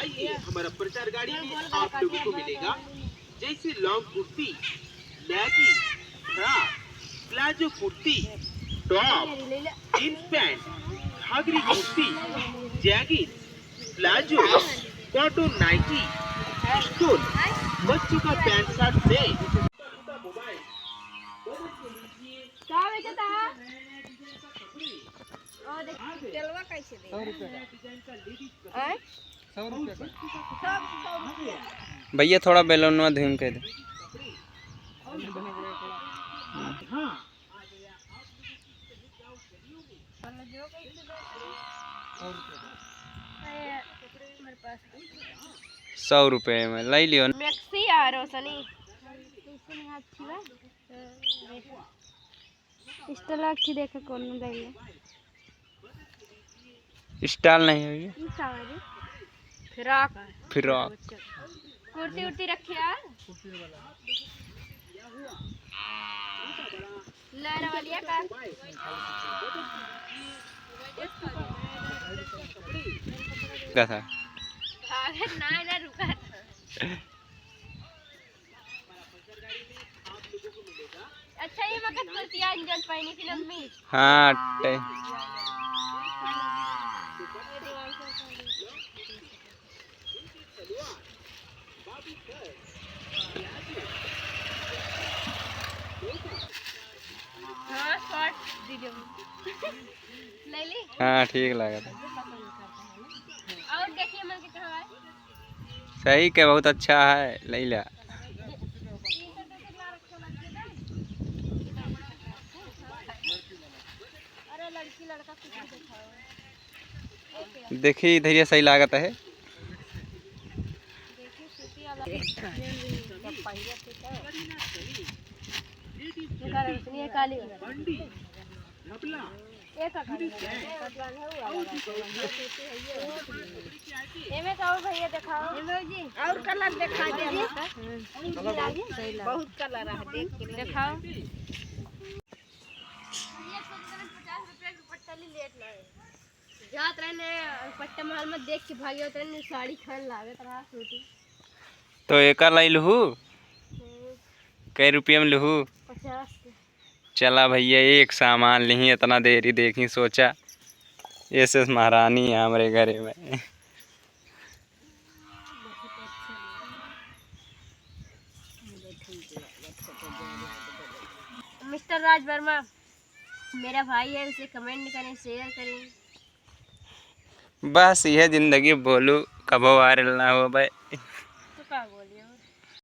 आइए हमारा प्रचार गाड़ी में आप लोगों को मिलेगा जैसे लॉन्ग कुर्ती, लेगी, frock, palazzo kurti, top, jeans pant, घाघरी कुर्ती, जैगिट, प्लाजो, कॉटन नाइटी, स्टोल, बच्चों का पैंट शर्ट से मोबाइल कैसे दे 100 रुपया भैया थोड़ा बैलूनवा धूम के दे। हाँ 100 रुपये में लै लियो। मैक्सी आ रोशनी स्टाइल अच्छी देखे कौन देंगे स्टाइल नहीं है ये। फ्रॉक फ्रॉक कुर्ती उर्ती रखी है लहर वाली है का क्या था ना रुका अच्छा ये मगज कुर्तियां इंजन पहनी थी मम्मी। हाँ हाँ ठीक लगा था। और देखिए मन के कहाँ है सही के बहुत अच्छा है ले लिया। अरे लड़की लड़का कुछ भी दिखाओ देखिए इधर ये सही लागत है। काली भैया दिखाओ और कलर दिखा दीजिए बहुत कलर है देख के दिखाओ। 50 रुपये दुपट्टा लेट लाए जात रहने पट्टा महल में देख के भागे उतरे साड़ी खान लागत रहा सूटी तो एक लै लूँ कै रुपये में लूँ 50। चला भैया एक सामान ली इतना देरी देखी सोचा ऐसे महारानी है हमारे घर में। मिस्टर राज वर्मा मेरा भाई है उसे कमेंट करें शेयर करें। बस यह जिंदगी बोलू कबो वायरल ना हो भाई। तो क्या बोलिए